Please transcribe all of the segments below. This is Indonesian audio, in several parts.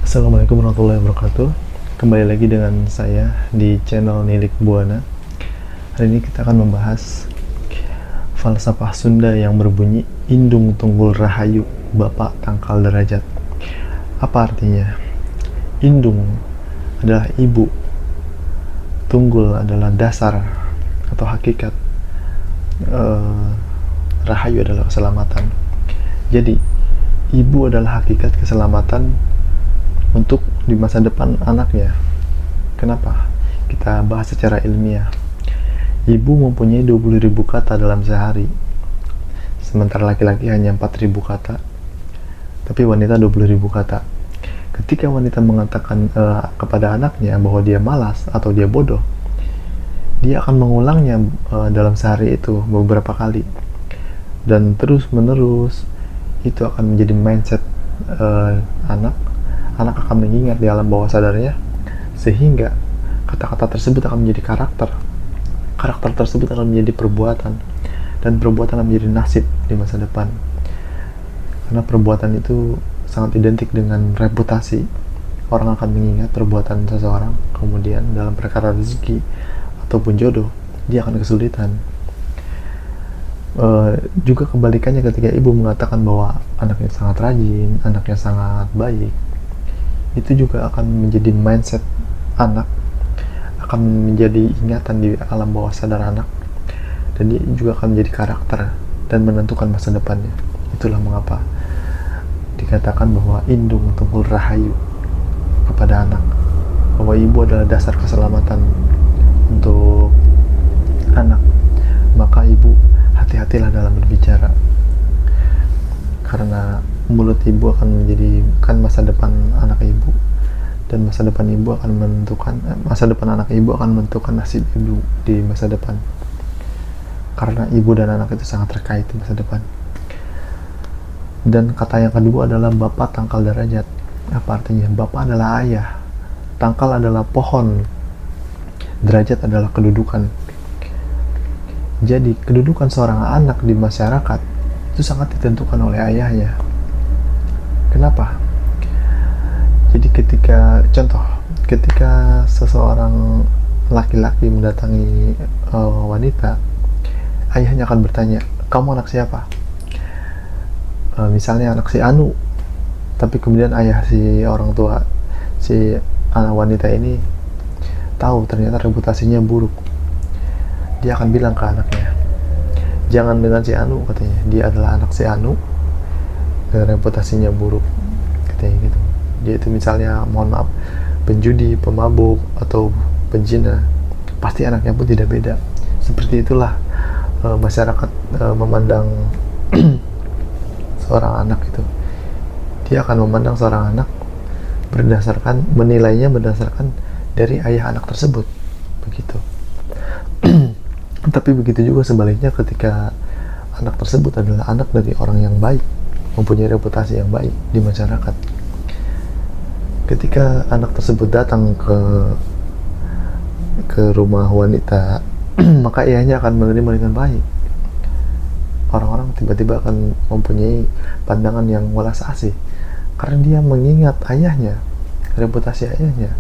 Assalamualaikum warahmatullahi wabarakatuh. Kembali lagi dengan saya di channel Nilik Buana. Hari ini kita akan membahas falsafah Sunda yang berbunyi Indung Tunggul Rahayu, Bapak Tangkal Derajat. Apa artinya? Indung adalah ibu, tunggul adalah dasar atau hakikat, rahayu adalah keselamatan. Jadi ibu adalah hakikat keselamatan untuk di masa depan anaknya. Kenapa? Kita bahas secara ilmiah. Ibu mempunyai 20.000 kata dalam sehari, sementara laki-laki hanya 4.000 kata, tapi wanita 20.000 kata. Ketika wanita mengatakan kepada anaknya bahwa dia malas atau dia bodoh, dia akan mengulangnya dalam sehari itu beberapa kali, dan terus menerus. Itu akan menjadi mindset anak akan mengingat di alam bawah sadarnya, sehingga kata-kata tersebut akan menjadi karakter tersebut akan menjadi perbuatan, dan perbuatan akan menjadi nasib di masa depan. Karena perbuatan itu sangat identik dengan reputasi. Orang akan mengingat perbuatan seseorang, kemudian dalam perkara rezeki ataupun jodoh dia akan kesulitan. Juga kebalikannya, ketika ibu mengatakan bahwa anaknya sangat rajin, anaknya sangat baik, itu juga akan menjadi mindset anak, akan menjadi ingatan di alam bawah sadar anak, dan dia juga akan menjadi karakter dan menentukan masa depannya. Itulah mengapa dikatakan bahwa indung tunggul rahayu kepada anak, bahwa ibu adalah dasar keselamatan untuk anak. Maka ibu hati-hatilah dalam berbicara, karena mulut ibu akan menjadikan masa depan anak ibu, dan masa depan ibu akan menentukan masa depan anak ibu akan menentukan nasib ibu di masa depan, karena ibu dan anak itu sangat terkait di masa depan. Dan kata yang kedua adalah Bapak Tangkal Derajat. Apa artinya? Bapak adalah ayah, tangkal adalah pohon, derajat adalah kedudukan. Jadi kedudukan seorang anak di masyarakat itu sangat ditentukan oleh ayahnya. Kenapa? Jadi ketika seseorang laki-laki mendatangi wanita, ayahnya akan bertanya, kamu anak siapa? Misalnya anak si Anu, tapi kemudian ayah si orang tua si anak wanita ini tahu ternyata reputasinya buruk. Dia akan bilang ke anaknya, jangan dengan si Anu, katanya, dia adalah anak si Anu dan reputasinya buruk, katanya gitu. Dia itu misalnya, mohon maaf, penjudi, pemabuk, atau penzina, pasti anaknya pun tidak beda. Seperti itulah masyarakat memandang seorang anak itu. Dia akan memandang seorang anak menilainya berdasarkan dari ayah anak tersebut, begitu. Tapi begitu juga sebaliknya, ketika anak tersebut adalah anak dari orang yang baik, mempunyai reputasi yang baik di masyarakat. Ketika anak tersebut datang ke rumah wanita, maka ayahnya akan menerima dengan baik. Orang-orang tiba-tiba akan mempunyai pandangan yang welas asih, karena dia mengingat ayahnya, reputasi ayahnya.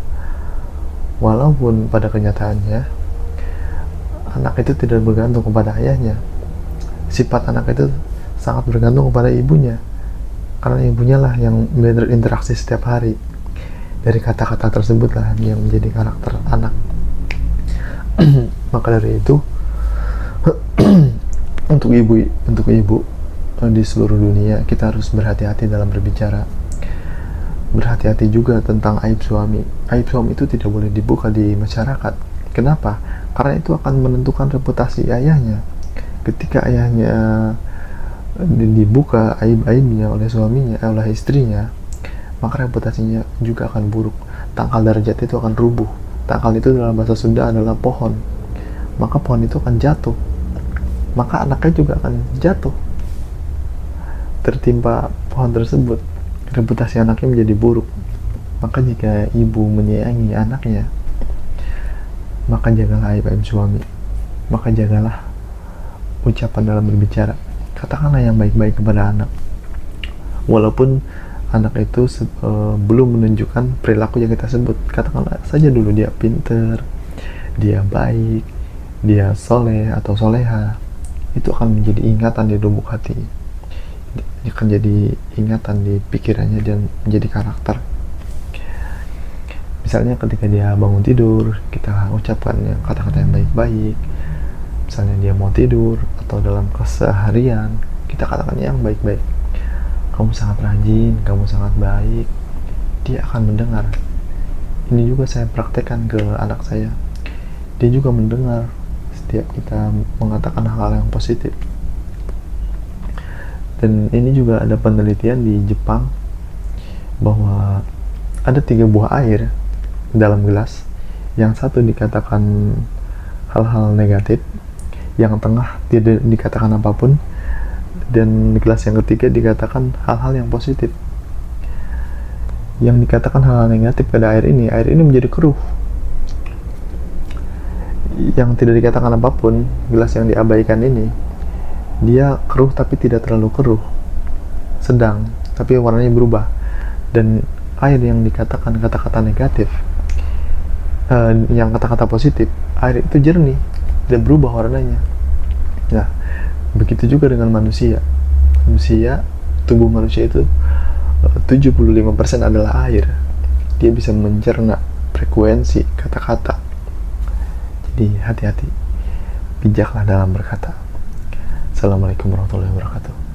Walaupun pada kenyataannya anak itu tidak bergantung kepada ayahnya. Sifat anak itu sangat bergantung kepada ibunya, karena ibunya lah yang berinteraksi setiap hari. Dari kata-kata tersebut lah yang menjadi karakter anak. Maka dari itu untuk ibu di seluruh dunia, kita harus berhati-hati dalam berbicara. Berhati-hati juga tentang aib suami. Aib suami itu tidak boleh dibuka di masyarakat. Kenapa? Karena itu akan menentukan reputasi ayahnya. Ketika ayahnya dibuka aib-aibnya oleh suaminya, oleh istrinya, maka reputasinya juga akan buruk. Tangkal derajat itu akan rubuh. Tangkal itu dalam bahasa Sunda adalah pohon. Maka pohon itu akan jatuh. Maka anaknya juga akan jatuh, tertimpa pohon tersebut. Reputasi anaknya menjadi buruk. Maka jika ibu menyayangi anaknya, maka jagalah aib-aib suami, maka jagalah ucapan dalam berbicara. Katakanlah yang baik-baik kepada anak, walaupun anak itu belum menunjukkan perilaku yang kita sebut. Katakanlah saja dulu dia pinter, dia baik, dia soleh atau soleha, itu akan menjadi ingatan di lubuk hati, ini akan jadi ingatan di pikirannya dan menjadi karakter. Misalnya ketika dia bangun tidur, kita ucapkan yang kata-kata yang baik-baik. Misalnya dia mau tidur atau dalam keseharian, kita katakan yang baik-baik. Kamu sangat rajin, kamu sangat baik. Dia akan mendengar. Ini juga saya praktekkan ke anak saya. Dia juga mendengar setiap kita mengatakan hal-hal yang positif. Dan ini juga ada penelitian di Jepang bahwa ada 3 buah air dalam gelas. Yang satu dikatakan hal-hal negatif, yang tengah tidak dikatakan apapun, dan di gelas yang ketiga dikatakan hal-hal yang positif. Yang dikatakan hal-hal negatif pada air ini menjadi keruh. Yang tidak dikatakan apapun, gelas yang diabaikan ini, dia keruh tapi tidak terlalu keruh, sedang, tapi warnanya berubah. Dan air yang dikatakan kata-kata negatif, yang kata-kata positif, air itu jernih dan berubah warnanya. Nah, begitu juga dengan manusia. Tubuh manusia itu 75% adalah air. Dia bisa mencerna frekuensi kata-kata. Jadi hati-hati, bijaklah dalam berkata. Assalamualaikum warahmatullahi wabarakatuh.